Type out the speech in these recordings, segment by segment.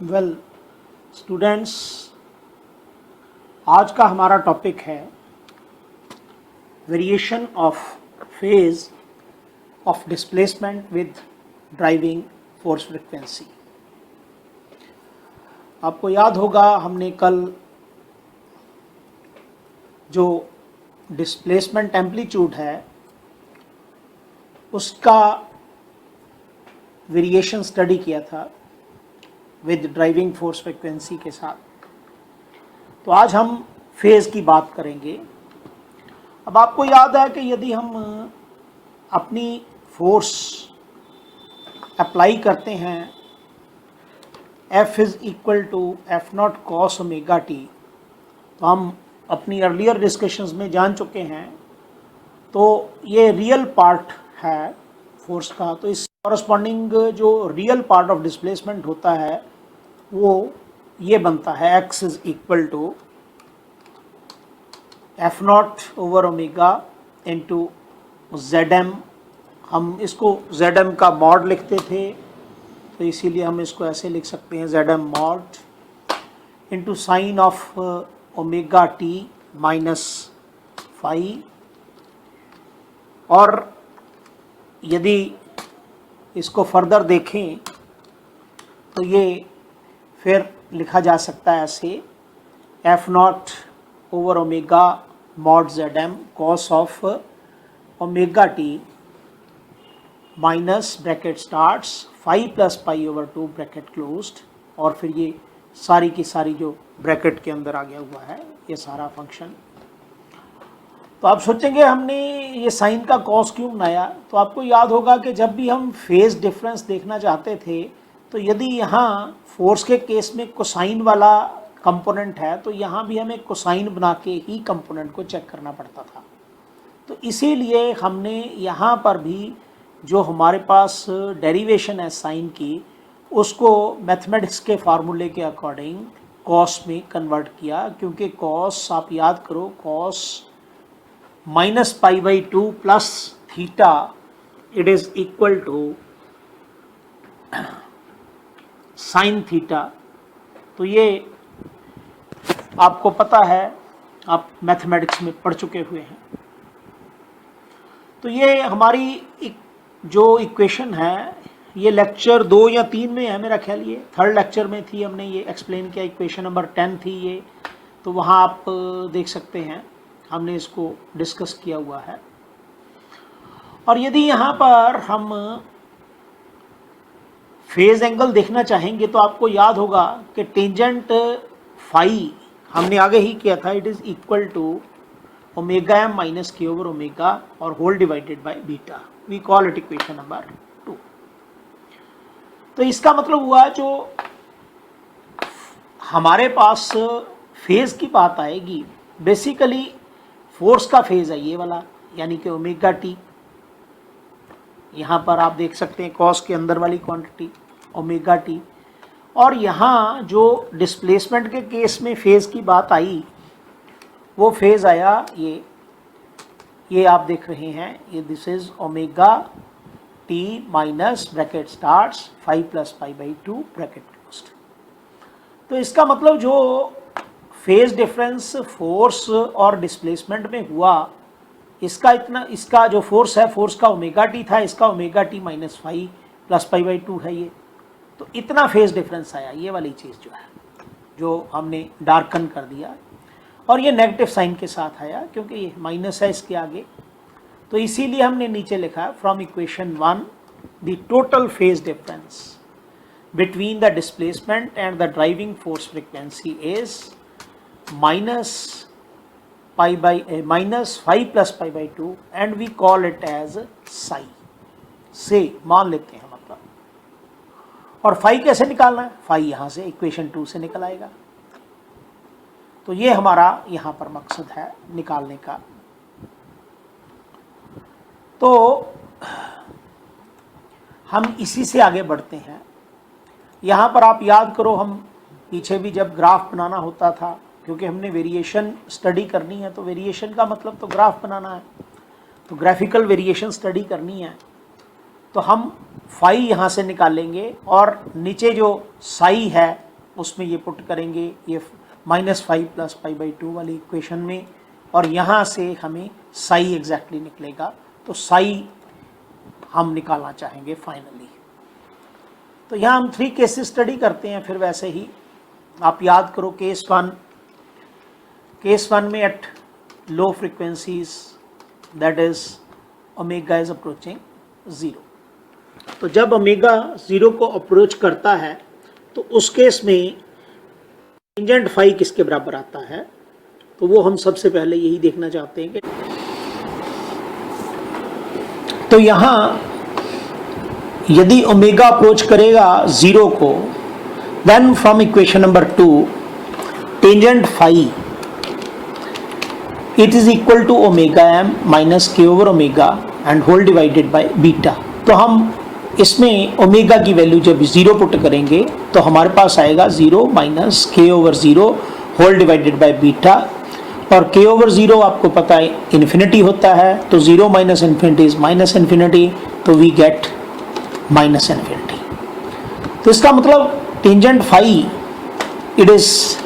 Well students, आज का हमारा टॉपिक है variation of phase of displacement with driving force frequency. आपको याद होगा हमने कल जो डिस्प्लेसमेंट एम्पलीट्यूड है उसका वेरिएशन स्टडी किया था विद ड्राइविंग फोर्स फ्रीक्वेंसी के साथ। तो आज हम फेज की बात करेंगे। अब आपको याद है कि यदि हम अपनी फोर्स अप्लाई करते हैं F is equal to F naught cos omega t, तो हम अपनी अर्लियर डिस्कशंस में जान चुके हैं। तो ये रियल पार्ट है फोर्स का, तो इस कॉरस्पॉन्डिंग जो रियल पार्ट ऑफ डिस्प्लेसमेंट होता है वो ये बनता है x is equal to F naught over omega into ZM। हम इसको ZM का मॉड लिखते थे, तो इसीलिए हम इसको ऐसे लिख सकते हैं ZM mod into sine of omega t minus phi. और यदि इसको फर्दर देखें तो ये फिर लिखा जा सकता है ऐसे f naught over omega mod ZM cos of omega t minus bracket starts phi plus pi over 2 bracket closed, और फिर ये सारी की सारी जो ब्रैकेट के अंदर आ गया हुआ है ये सारा फंक्शन। तो आप सोचेंगे हमने ये साइन का कॉस क्यों बनाया। तो आपको याद होगा कि जब भी हम फेज डिफरेंस देखना चाहते थे तो यदि यहाँ फोर्स के केस में कोसाइन वाला कंपोनेंट है तो यहाँ भी हमें कोसाइन बना के ही कंपोनेंट को चेक करना पड़ता था। तो इसीलिए हमने यहाँ पर भी जो हमारे पास डेरिवेशन है साइन की उसको मैथमेटिक्स के फार्मूले के अकॉर्डिंग कॉस में कन्वर्ट किया, क्योंकि कॉस आप याद करो cos minus pi by 2 plus theta it is equal to sine theta. तो ये आपको पता है, आप मैथमेटिक्स में पढ़ चुके हुए हैं। तो ये हमारी जो इक्वेशन है ये लेक्चर 2 या 3 में है मेरा ख्याल, ये थर्ड लेक्चर में थी, हमने ये एक्सप्लेन किया। इक्वेशन नंबर 10 थी ये, तो वहाँ आप देख सकते हैं हमने इसको डिस्कस किया हुआ है। और यदि यहाँ पर हम फेज एंगल देखना चाहेंगे तो आपको याद होगा कि टेंजेंट फाई हमने आगे ही किया था, it is equal to omega M minus के ओवर ओमेगा और whole divided by beta. We call it equation number 2। तो इसका मतलब हुआ जो हमारे पास फेज की बात आएगी, बेसिकली फोर्स का फेज है ये वाला, यानी कि ओमेगा टी। यहाँ पर आप देख सकते हैं कॉस के अंदर वाली क्वांटिटी ओमेगा टी, और यहाँ जो डिस्प्लेसमेंट के केस में फेज की बात आई वो फेज आया ये आप देख रहे हैं, ये this is omega t minus bracket starts 5 plus pi by 2 bracket closed. तो इसका मतलब जो फेज डिफरेंस फोर्स और डिस्प्लेसमेंट में हुआ इसका जो फोर्स है, फोर्स का ओमेगा टी था, इसका omega t minus 5 plus pi by 2 है ये। तो इतना फेज डिफरेंस आया, ये वाली चीज़ जो है जो हमने डार्कन कर दिया, और ये नेगेटिव साइन के साथ आया क्योंकि ये माइनस है इसके आगे। तो इसीलिए हमने नीचे लिखा from equation 1 the total phase difference between the displacement and the driving force frequency is minus 5 plus pi by 2 and we call it as psi से मान लेते हैं मतलब। और फाई कैसे निकालना है, फाई यहाँ से इक्वेशन 2 से निकल आएगा। तो ये हमारा यहाँ पर मकसद है निकालने का। तो हम इसी से आगे बढ़ते हैं। यहाँ पर आप याद करो, हम पीछे भी जब ग्राफ बनाना होता था, क्योंकि हमने वेरिएशन स्टडी करनी है, तो वेरिएशन का मतलब तो ग्राफ बनाना है, तो ग्राफिकल वेरिएशन स्टडी करनी है, तो हम फाई यहाँ से निकालेंगे और नीचे जो साई है उसमें ये पुट करेंगे ये -5 + π/2 वाली इक्वेशन में, और यहाँ से हमें साई एग्जैक्टली निकलेगा। तो साई हम निकालना चाहेंगे फाइनली। तो यहाँ हम 3 केसेस स्टडी करते हैं। फिर वैसे ही आप याद करो केस 1 में at low frequencies that is omega is approaching 0। तो जब ओमेगा 0 को अप्रोच करता है तो उस केस में टेंजेंट फाई किसके बराबर आता है, तो वो हम सबसे पहले यही देखना चाहते हैं कि तो यहाँ यदि ओमेगा अप्रोच करेगा 0 को, then from equation number 2 tangent phi it is equal to omega m minus के over omega and whole divided by beta. तो हम इसमें ओमेगा की वैल्यू जब 0 पुट करेंगे तो हमारे पास आएगा 0 माइनस के over 0 whole divided by beta, और के ओवर 0 आपको पता है इन्फिनिटी होता है, तो 0 minus infinity is minus infinity, तो वी गेट माइनस इन्फिनिटी। तो इसका मतलब tangent phi it is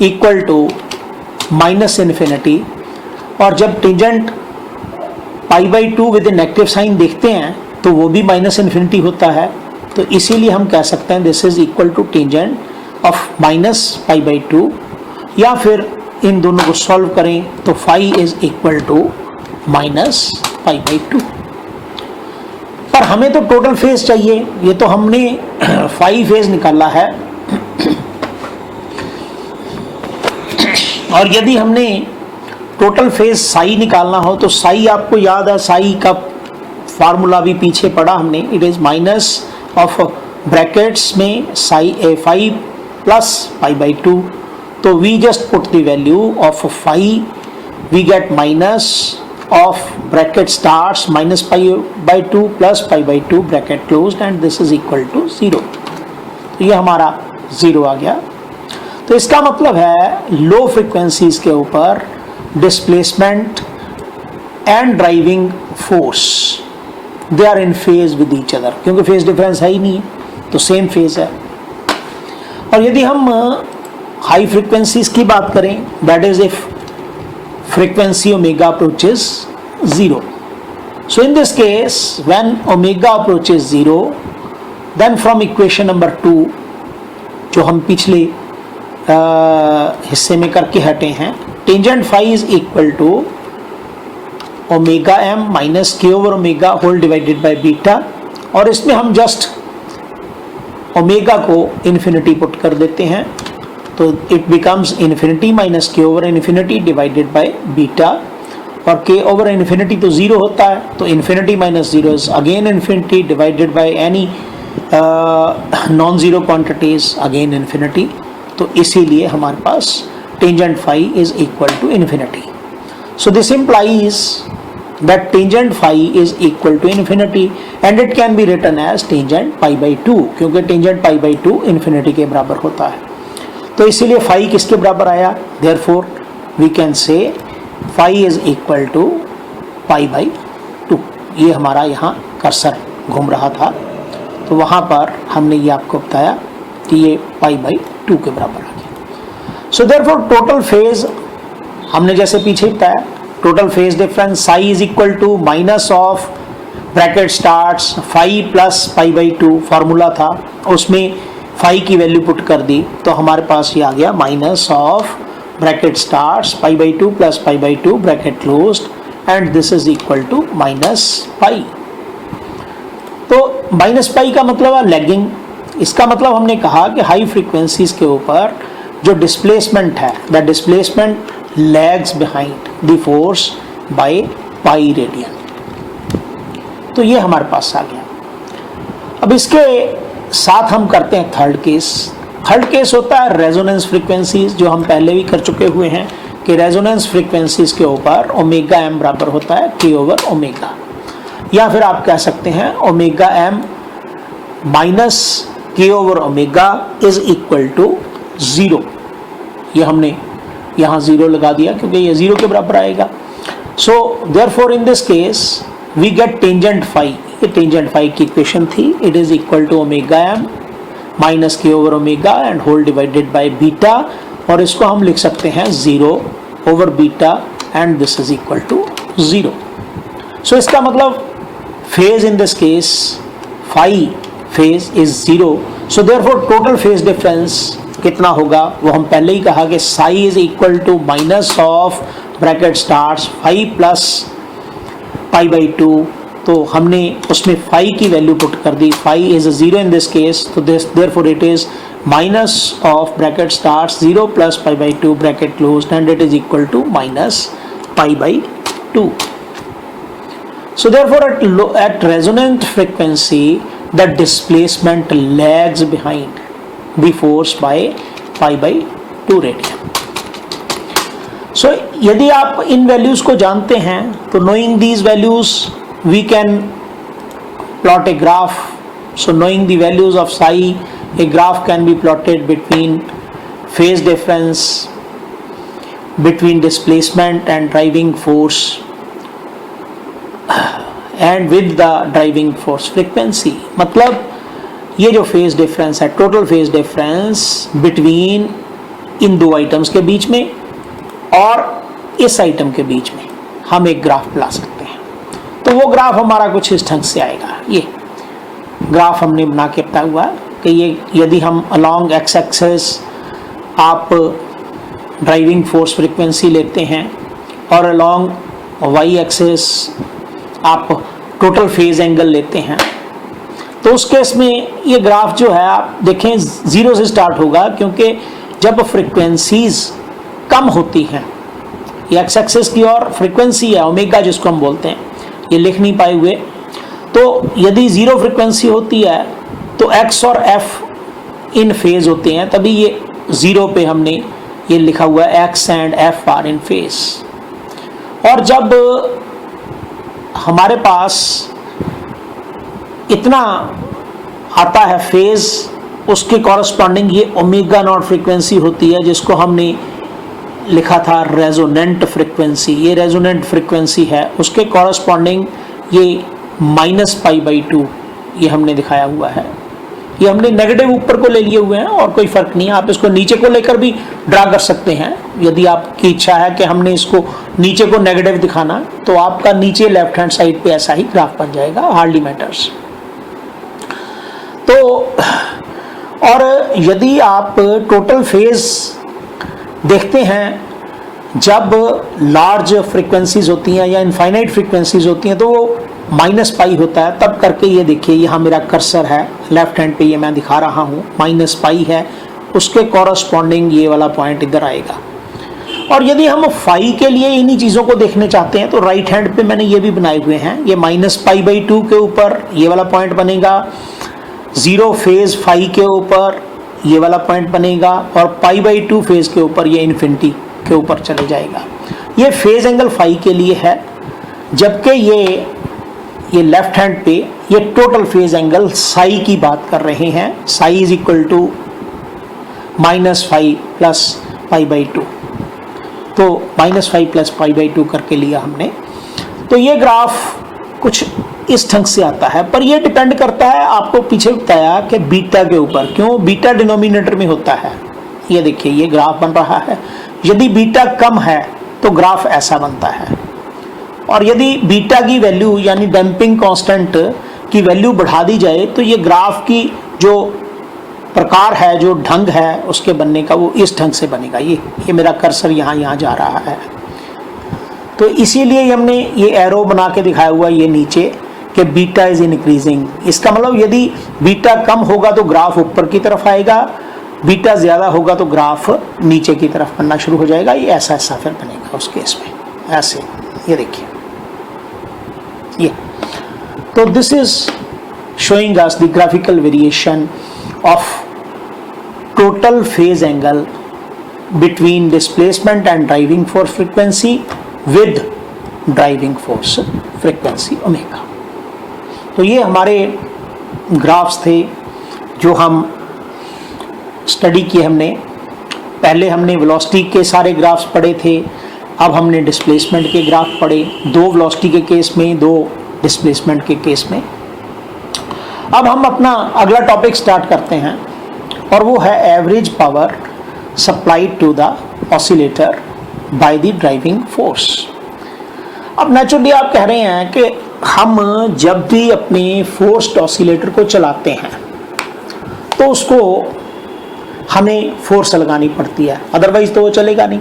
equal to minus infinity, और जब टेंजेंट π/2 विद नेगेटिव साइन देखते हैं तो वो भी माइनस इन्फिनिटी होता है। तो इसीलिए हम कह सकते हैं this is equal to tangent of minus π/2, या फिर इन दोनों को सॉल्व करें तो phi is equal to minus π/2। पर हमें तो टोटल फेज चाहिए, ये तो हमने फाई फेज निकाला है, और यदि हमने टोटल फेज साई निकालना हो तो साई आपको याद है, साई का फार्मूला भी पीछे पढ़ा हमने, it is minus of brackets में साई ए फाई प्लस π/2। तो we just put the value of phi, we get minus of bracket starts minus π/2 plus π/2 bracket closed and this is equal to 0। तो ये हमारा 0 आ गया। तो इसका मतलब है लो फ्रीक्वेंसीज के ऊपर displacement and driving force they are in phase with each other, क्योंकि फेज डिफरेंस है ही नहीं, तो सेम फेज है। और यदि हम हाई फ्रीक्वेंसीज की बात करें, that is if frequency omega approaches 0. So in this case when omega approaches 0, then from equation number 2 जो हम पिछले हिस्से में करके हटे हैं, tangent phi is equal to omega m minus के over omega whole divided by beta, और इसमें हम जस्ट ओमेगा को इन्फिनिटी पुट कर देते हैं, तो इट बिकम्स इन्फिनिटी माइनस के over infinity divided by beta, और के ओवर इन्फिनिटी तो 0 होता है, तो infinity minus 0 is again infinity divided by any non zero quantities again infinity. तो इसीलिए हमारे पास tangent phi is equal to infinity. So this implies that tangent phi is equal to infinity and it can be written as tangent π/2, क्योंकि tangent π/2 infinity के बराबर होता है। तो इसीलिए फाई किसके बराबर आया, therefore we can say phi is equal to π/2। ये हमारा यहाँ कर्सर घूम रहा था, तो वहाँ पर हमने ये आपको बताया कि ये π/2 के बराबर आ गया। सो therefore टोटल फेज हमने जैसे पीछे बताया, total phase difference psi is equal to minus of bracket starts phi plus π/2 formula था, उसमें फाई की वैल्यू पुट कर दी, तो हमारे पास ये आ गया minus of bracket starts π/2 plus π/2 bracket closed and this is equal to minus pi. तो माइनस पाई का मतलब है लैगिंग। इसका मतलब हमने कहा कि हाई फ्रीक्वेंसीज के ऊपर जो डिस्प्लेसमेंट है, the displacement lags behind the force by pi radian. तो ये हमारे पास आ गया। अब इसके साथ हम करते हैं थर्ड केस। थर्ड केस होता है रेजोनेंस फ्रीक्वेंसीज, जो हम पहले भी कर चुके हुए हैं कि रेजोनेंस फ्रीक्वेंसीज के ऊपर ओमेगा एम बराबर होता है के ओवर ओमेगा, या फिर आप कह सकते हैं ओमेगा एम माइनस के over omega is equal to 0। ये हमने यहाँ 0 लगा दिया क्योंकि ये 0 के बराबर आएगा। So therefore in this case we get tangent phi. ये टेंजेंट फाई की इक्वेशन थी, it is equal to omega M minus के over omega and whole divided by beta, और इसको हम लिख सकते हैं 0 over beta and this is equal to 0। So इसका मतलब phase in this case phi phase is 0। So therefore total phase difference कितना होगा वो हम पहले ही कहा कि psi is equal to minus of bracket starts phi plus pi by 2। तो हमने उसमें फाई की वैल्यू पुट कर दी, phi is 0 in this case, तो this therefore it is minus of bracket starts 0 plus pi by 2 bracket closed and it is equal to minus pi by 2। So therefore at resonant frequency the displacement lags behind the force by pi by 2 radian. So यदि आप इन values को जानते हैं तो knowing these values we can plot a graph. So knowing the values of psi, a graph can be plotted between phase difference between displacement and driving force and with the driving force frequency. मतलब ये जो phase difference है, total phase difference between इन दो items के बीच में और इस item के बीच में हम एक ग्राफ बना सकते हैं। तो वो ग्राफ हमारा कुछ इस ढंग से आएगा। ये ग्राफ हमने बना के बताया हुआ कि ये यदि हम अलोंग एक्स एक्सिस आप ड्राइविंग फोर्स फ्रीक्वेंसी लेते हैं और अलोंग वाई एक्सिस आप टोटल फेज एंगल लेते हैं, तो उस केस में ये ग्राफ जो है आप देखें 0 से स्टार्ट होगा, क्योंकि जब फ्रीक्वेंसीज कम होती हैं, ये एक्स एक्सिस की और फ्रीक्वेंसी है ओमेगा जिसको हम बोलते हैं, ये लिख नहीं पाए हुए, तो यदि 0 फ्रीक्वेंसी होती है तो एक्स और एफ इन फेज होते हैं, तभी ये 0 पे हमने ये लिखा हुआ है x and f are in phase. और जब हमारे पास इतना आता है फेज, उसके कॉरस्पॉन्डिंग ये ओमेगा नॉट फ्रीक्वेंसी होती है जिसको हमने लिखा था रेजोनेंट फ्रीक्वेंसी। ये रेजोनेंट फ्रीक्वेंसी है, उसके कॉरस्पॉन्डिंग ये माइनस पाई बाई 2 ये हमने दिखाया हुआ है। ये हमने नेगेटिव ऊपर को ले लिए हुए हैं और कोई फर्क नहीं है, आप इसको नीचे को लेकर भी ड्रा कर सकते हैं। यदि आपकी इच्छा है कि हमने इसको नीचे को नेगेटिव दिखाना, तो आपका नीचे लेफ्ट हैंड साइड पे ऐसा ही ग्राफ बन जाएगा, हार्डली मैटर्स। तो और यदि आप टोटल फेज देखते हैं, जब लार्ज फ्रीक्वेंसीज होती हैं या इनफाइनाइट फ्रीक्वेंसीज होती हैं तो वो माइनस पाई होता है। तब करके ये देखिए, यहाँ मेरा कर्सर है लेफ्ट हैंड पे, ये मैं दिखा रहा हूँ माइनस पाई है, उसके कॉरस्पॉन्डिंग ये वाला पॉइंट इधर आएगा। और यदि हम फाई के लिए इन्हीं चीज़ों को देखने चाहते हैं तो राइट हैंड पे मैंने ये भी बनाए हुए हैं, ये माइनस पाई बाई 2 के ऊपर ये वाला पॉइंट बनेगा, 0 फेज फाई के ऊपर ये वाला पॉइंट बनेगा, और पाई बाई 2 फेज के ऊपर ये इन्फिनिटी के ऊपर चले जाएगा। ये फेज एंगल फाई के लिए है, जबकि ये लेफ्ट हैंड पे ये टोटल फेज एंगल साई की बात कर रहे हैं। Psi is equal to minus phi plus pi by 2, तो minus phi plus pi by 2 करके लिया हमने। तो ये ग्राफ कुछ इस ढंग से आता है, पर ये डिपेंड करता है, आपको पीछे बताया कि बीटा के ऊपर, क्यों बीटा डिनोमिनेटर में होता है। ये देखिए ये ग्राफ बन रहा है, यदि बीटा कम है तो ग्राफ ऐसा बनता है, और यदि बीटा की वैल्यू यानी डैम्पिंग कांस्टेंट की वैल्यू बढ़ा दी जाए तो ये ग्राफ की जो प्रकार है, जो ढंग है उसके बनने का, वो इस ढंग से बनेगा। ये मेरा कर्सर यहाँ जा रहा है, तो इसीलिए हमने ये एरो बना के दिखाया हुआ ये नीचे कि बीटा इज इंक्रीजिंग। इसका मतलब यदि बीटा कम होगा तो ग्राफ ऊपर की तरफ आएगा, बीटा ज़्यादा होगा तो ग्राफ नीचे की तरफ बनना शुरू हो जाएगा। ये ऐसा फिर बनेगा उस केस में, ऐसे। ये देखिए ये, तो this is showing us the graphical variation of total phase angle between displacement and driving force frequency with driving force frequency omega। तो ये हमारे ग्राफ्स थे जो हम स्टडी किए हमने। पहले हमने वेलोसिटी के सारे ग्राफ्स पढ़े थे, अब हमने डिस्प्लेसमेंट के ग्राफ पढ़े, 2 वेलोसिटी के केस में, 2 डिस्प्लेसमेंट के केस में। अब हम अपना अगला टॉपिक स्टार्ट करते हैं और वो है average power supplied to the oscillator by the driving force. अब नेचुरली आप कह रहे हैं कि हम जब भी अपने फोर्स्ड ऑसिलेटर को चलाते हैं तो उसको हमें फोर्स लगानी पड़ती है, अदरवाइज तो वो चलेगा नहीं,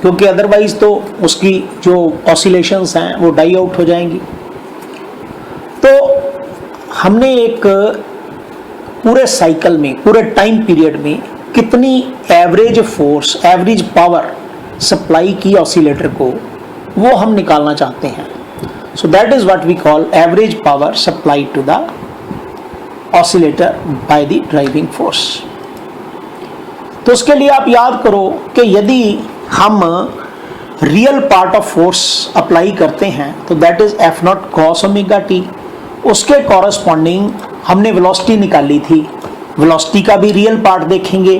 क्योंकि अदरवाइज तो उसकी जो ऑसिलेशंस हैं वो डाई आउट हो जाएंगी। तो हमने एक पूरे साइकिल में, पूरे टाइम पीरियड में कितनी average force, average power supply की ऑसिलेटर को, वो हम निकालना चाहते हैं। So that is what we call average power supply to the oscillator by the driving force. तो उसके लिए आप याद करो कि यदि हम real part of force apply करते हैं तो that is F naught cos omega t, उसके कॉरस्पॉन्डिंग हमने वेलोसिटी निकाली थी। वेलोसिटी का भी रियल पार्ट देखेंगे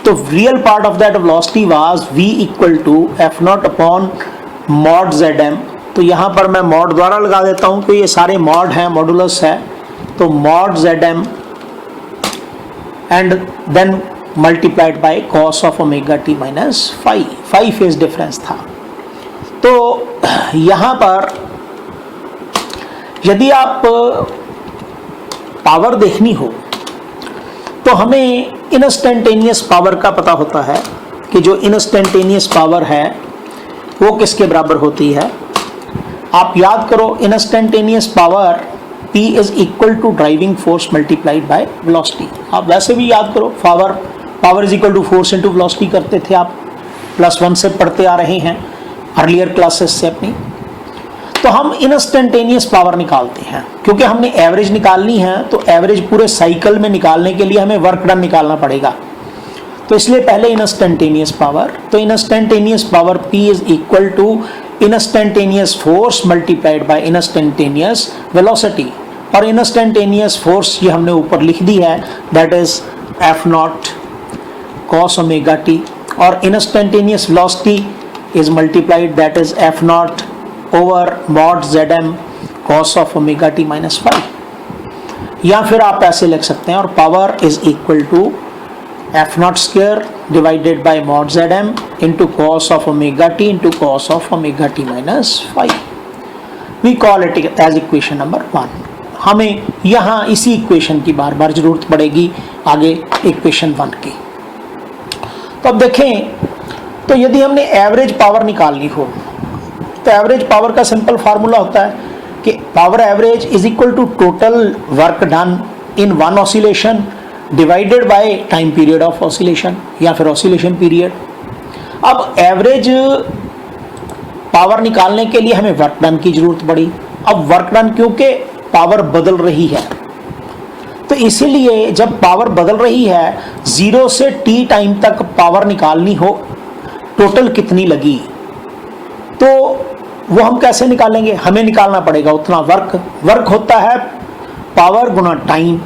तो real part of that velocity was v equal to F naught upon mod Z m. तो यहाँ पर मैं मॉड द्वारा लगा देता हूँ कि ये सारे मॉड हैं, मॉडुलस है, तो mod Z m and then multiplied by cos of omega t minus phi phase difference था। तो यहाँ पर यदि आप पावर देखनी हो तो हमें इंस्टेंटेनियस पावर का पता होता है कि जो इंस्टेंटेनियस पावर है वो किसके बराबर होती है। आप याद करो, instantaneous power P is equal to driving force multiplied by velocity. आप वैसे भी याद करो, power is equal to force into velocity करते थे, आप +1 से पढ़ते आ रहे हैं अर्लियर क्लासेस से अपनी। तो हम इंस्टेंटेनियस पावर निकालते हैं क्योंकि हमने एवरेज निकालनी है, तो एवरेज पूरे साइकिल में निकालने के लिए हमें वर्क डन निकालना पड़ेगा। तो इसलिए पहले इंस्टेंटेनियस पावर, तो instantaneous power P is equal to instantaneous force multiplied by instantaneous velocity, और इंस्टेंटेनियस फोर्स ये हमने ऊपर लिख दी है, that is F naught cos omega t, और instantaneous velocity is multiplied, that is F naught over mod Z M cos of omega t minus phi. या फिर आप ऐसे लिख सकते हैं, और power is equal to F naught square divided by mod Z m into cos of omega t into cos of omega t minus phi. We call it as equation number 1। हमें यहाँ इसी इक्वेशन की बार बार जरूरत पड़ेगी आगे equation 1 की। तो अब देखें, तो यदि हमने एवरेज पावर निकालनी हो तो एवरेज पावर का सिंपल फार्मूला होता है कि power average is equal to total work done in one oscillation divided by time period of oscillation, या फिर ऑसिलेशन पीरियड। अब एवरेज पावर निकालने के लिए हमें वर्क डन की जरूरत पड़ी। अब वर्क डन क्योंकि पावर बदल रही है, तो इसीलिए जब पावर बदल रही है, 0 से t टाइम तक पावर निकालनी हो, टोटल कितनी लगी, तो वो हम कैसे निकालेंगे, हमें निकालना पड़ेगा उतना वर्क होता है पावर गुना टाइम,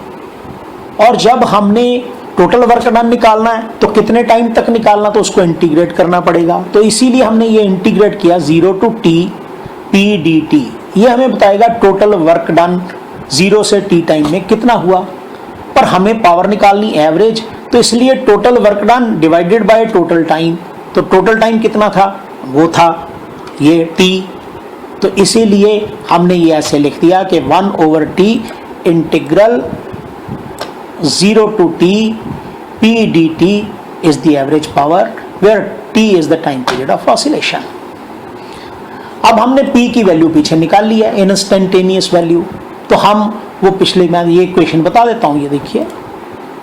और जब हमने टोटल वर्क डन निकालना है तो कितने टाइम तक निकालना, तो उसको इंटीग्रेट करना पड़ेगा। तो इसीलिए हमने ये इंटीग्रेट किया 0 to t p dt, ये हमें बताएगा टोटल वर्क डन 0 से t टाइम में कितना हुआ। पर हमें पावर निकालनी एवरेज, तो इसलिए total work done divided by total time, तो टोटल टाइम कितना था, वो था ये t। तो इसीलिए हमने ये ऐसे लिख दिया कि 1/t integral 0 to t p dt is the average power where t is the time period of oscillation। अब हमने p की वैल्यू पीछे निकाल ली है, इंस्टेंटेनियस वैल्यू। तो हम वो पिछले, मैं ये इक्वेशन बता देता हूँ, ये देखिए,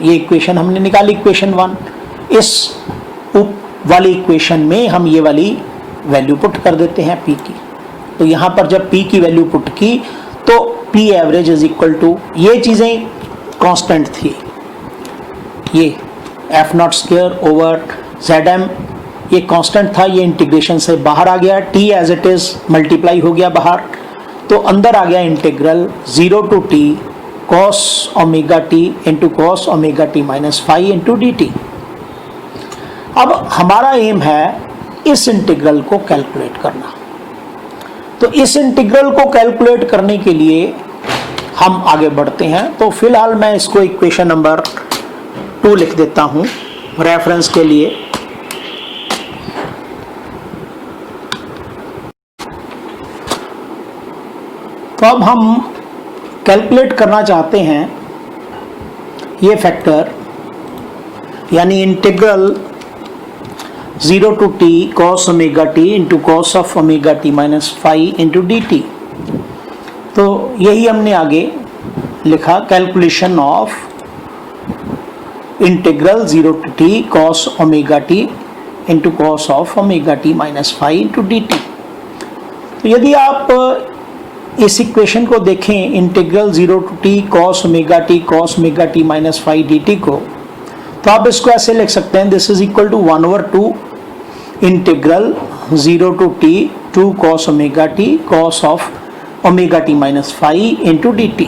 ये इक्वेशन हमने निकाली इक्वेशन 1। इस वाली इक्वेशन में हम ये वाली वैल्यू पुट कर देते हैं p की। तो यहाँ पर जब p की वैल्यू पुट की तो p average is equal to, ये चीज़ें कांस्टेंट थी, ये f naught square over z m ये कांस्टेंट था, ये इंटीग्रेशन से बाहर आ गया, t as it is multiply हो गया बाहर, तो अंदर आ गया integral 0 to t cos omega t into cos omega t minus phi into d t. अब हमारा एम है इस इंटीग्रल को कैलकुलेट करना। तो इस इंटीग्रल को कैलकुलेट करने के लिए हम आगे बढ़ते हैं। तो फिलहाल मैं इसको इक्वेशन नंबर 2 2 लिख देता हूं रेफरेंस के लिए। तो अब हम कैलकुलेट करना चाहते हैं ये फैक्टर, यानी integral 0 to t cos omega t into cos of omega t minus five into d T. तो यही हमने आगे लिखा, calculation of integral 0 to t cos omega t into cos of omega t minus five into d T. तो यदि आप इस equation को देखें, integral 0 to t cos omega t minus five D T को, तो आप इसको ऐसे लिख सकते हैं, this is equal to 1/2 integral 0 to t 2 cos omega t cos of omega t minus five into d t.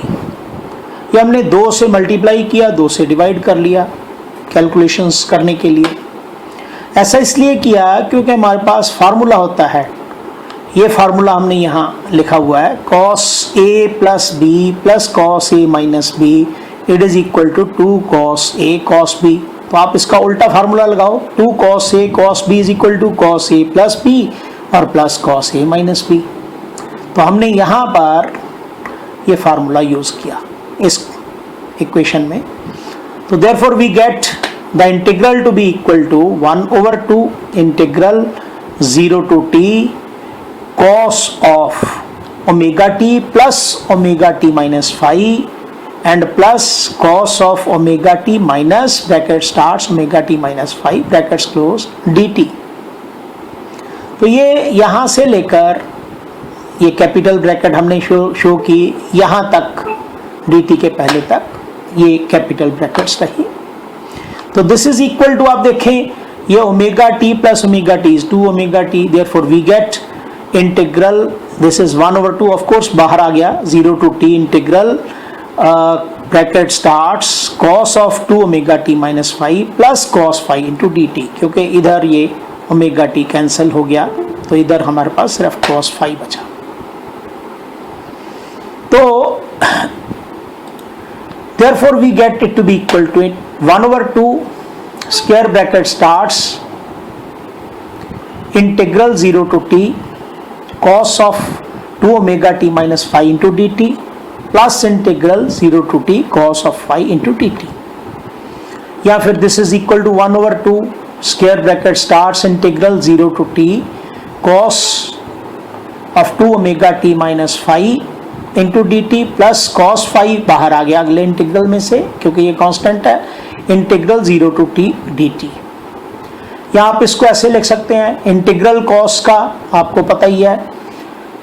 ये हमने 2 से मल्टीप्लाई किया, 2 से डिवाइड कर लिया कैलकुलेशंस करने के लिए। ऐसा इसलिए किया क्योंकि हमारे पास फार्मूला होता है, ये फार्मूला हमने यहाँ लिखा हुआ है, cos a plus b plus cos a minus b it is equal to 2 cos a cos b। तो आप इसका उल्टा फार्मूला लगाओ, 2 cos a cos b is equal to cos a plus b और plus cos a minus b। तो हमने यहाँ पर ये फार्मूला यूज किया इस इक्वेशन में। तो therefore we get the integral to be equal to 1/2 integral 0 to t cos of omega t plus omega t minus five and plus cos of omega t minus bracket starts omega t minus five brackets close dt। तो ये यहाँ से लेकर ये capital bracket हमने show की यहाँ तक, dt के पहले तक ये कैपिटल ब्रैकेट्स रही। तो दिस इज इक्वल टू, आप देखें ये omega t plus omega t is 2 omega t, therefore we get integral, this is 1/2 of course बाहर आ गया, 0 to t integral bracket starts cos of 2 omega t minus five plus cos five into d t, क्योंकि इधर ये omega t cancel हो गया तो इधर हमारे पास सिर्फ cos फाइव बचा। तो therefore we get it to be equal to 1/2 square bracket starts integral 0 to t cos of 2 omega t minus phi into dt plus integral 0 to t cos of phi into dt, या फिर this is equal to 1/2 square bracket starts integral 0 to t cos of 2 omega t minus phi into d T plus cos five बाहर आ गया अगले integral में से क्योंकि ये कांस्टेंट है, integral 0 to t D T. या आप इसको ऐसे लिख सकते हैं, इंटीग्रल कॉस का आपको पता ही है,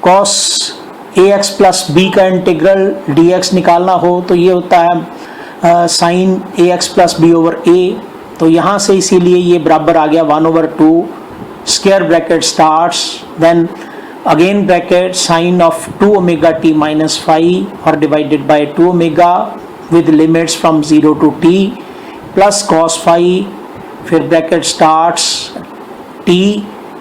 cos a x plus b का इंटीग्रल डी एक्स निकालना हो तो ये होता है sine a x plus b over a. तो यहाँ से इसीलिए ये बराबर आ गया 1/2 square bracket starts then again bracket sine of 2 omega t minus phi or divided by 2 omega with limits from 0 to t plus cos phi, फिर bracket starts t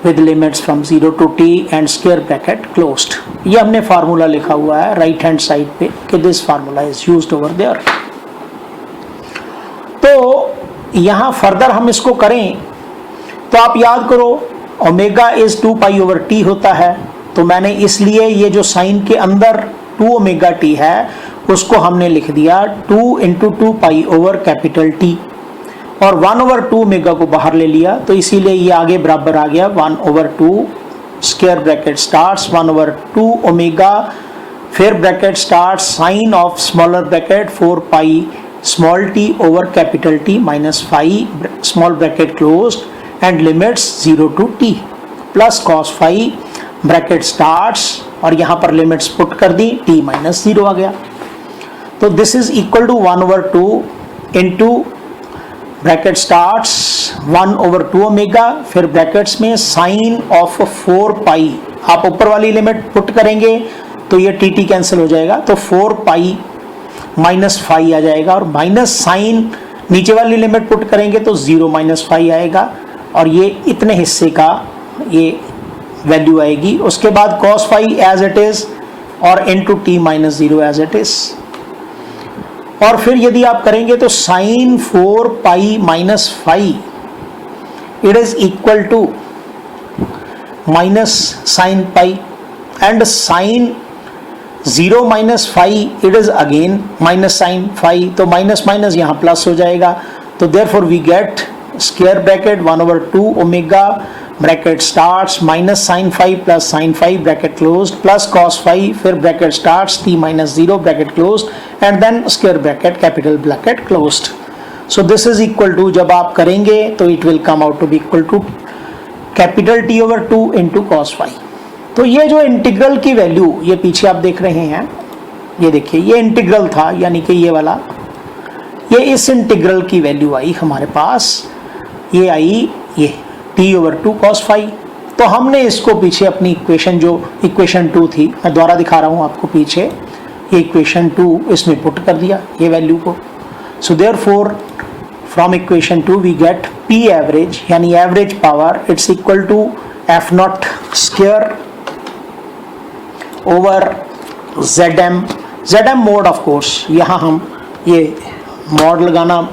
with limits from 0 to t and square bracket closed। ये हमने formula लिखा हुआ है right hand side पे कि this formula is used over there। तो यहाँ फर्दर हम इसको करें तो आप याद करो omega is 2 pi over T होता है, तो मैंने इसलिए ये जो साइन के अंदर 2 ओमेगा टी है उसको हमने लिख दिया 2 into 2 pi over capital T और 1/2 ओमेगा को बाहर ले लिया, तो इसीलिए ये आगे बराबर आ गया 1/2 स्क्वायर ब्रैकेट स्टार्ट्स 1/2 ओमेगा, फिर bracket start sine of smaller bracket 4 pi small t over capital t minus five small bracket close and limits 0 to t plus cos five bracket starts और यहाँ पर लिमिट्स पुट कर दी, t minus 0 आ गया। तो this is equal to 1/2 into bracket starts 1/2 omega, फिर brackets में sine of 4 pi, आप ऊपर वाली लिमिट पुट करेंगे तो ये टी टी कैंसिल हो जाएगा, तो 4 पाई माइनस 5 आ जाएगा और माइनस साइन नीचे वाली लिमिट पुट करेंगे तो 0 माइनस 5 आएगा और ये इतने हिस्से का ये वैल्यू आएगी। उसके बाद cos five as it is और into t minus 0 as it is. और फिर यदि आप करेंगे तो sine 4 pi minus 5 it is equal to minus sine pi, and sine 0 minus 5 it is again minus sine 5, तो माइनस माइनस यहाँ plus हो जाएगा। तो therefore we get square bracket 1/2 omega bracket starts minus sine 5 plus sine 5 bracket closed plus cos 5, फिर bracket starts t minus 0 bracket closed and then square bracket capital bracket closed. So this is equal to, जब आप करेंगे तो it will come out to be equal to capital T/2 into cos 5। तो ये जो integral की value ये पीछे आप देख रहे हैं, ये देखिए ये इंटीग्रल था, यानी कि ये वाला, ये इस इंटीग्रल की वैल्यू आई हमारे पास, ये आई ये T/2 cos 5। तो हमने इसको पीछे अपनी इक्वेशन, जो इक्वेशन 2 थी, मैं दोबारा दिखा रहा हूँ आपको, पीछे ये इक्वेशन 2 इसमें पुट कर दिया ये वैल्यू को। So therefore from equation 2 we get P average, यानी average power it's equal to F0 square over ZM mod. Of course यहाँ हम ये मॉड लगाना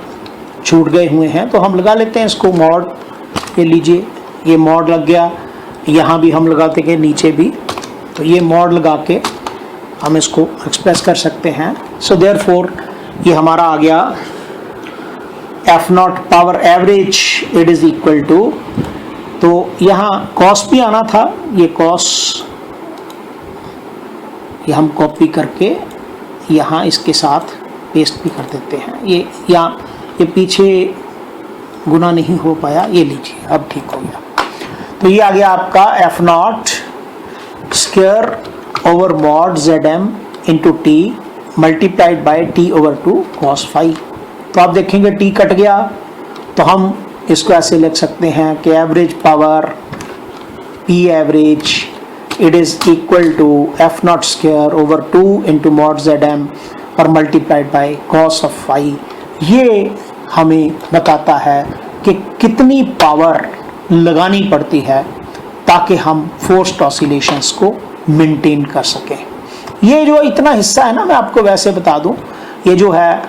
छूट गए हुए हैं, तो हम लगा लेते हैं इसको मॉड। ये लीजिए, ये मॉड लग गया, यहाँ भी हम लगाते हैं नीचे भी, तो ये मॉड लगा के हम इसको एक्सप्रेस कर सकते हैं। सो देयरफॉर ये हमारा आ गया F0 power average it is equal to, तो यहाँ कॉस भी आना था, ये कॉस ये हम कॉपी करके यहाँ इसके साथ पेस्ट भी कर देते हैं। ये यहाँ ये पीछे गुना नहीं हो पाया, ये लीजिए अब ठीक हो गया। तो ये आ गया आपका F0 square over mod ZM into T multiplied by T/2 cos 5। तो आप देखेंगे T कट गया, तो हम इसको ऐसे लिख सकते हैं कि average power P average it is equal to F0 square over 2 into mod ZM और मल्टीप्लाइड बाई cos ऑफ 5। ये हमें बताता है कि कितनी पावर लगानी पड़ती है ताकि हम फोर्स्ड ऑसिलेशंस को मेंटेन कर सकें। ये जो इतना हिस्सा है ना, मैं आपको वैसे बता दूं, ये जो है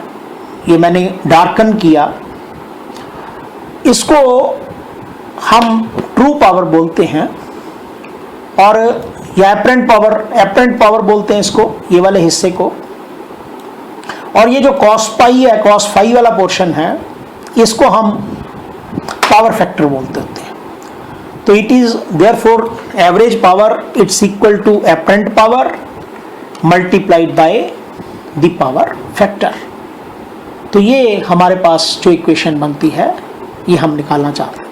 ये मैंने डार्कन किया, इसको हम ट्रू पावर बोलते हैं, और या एपरेंट पावर बोलते हैं इसको, ये वाले हिस्से को। और ये जो cos पाई है, cos 5 वाला पोर्शन है, इसको हम पावर फैक्टर बोलते होते हैं। तो it is therefore average power it's equal to apparent power multiplied by the power factor. तो ये हमारे पास जो इक्वेशन बनती है, ये हम निकालना चाहते हैं।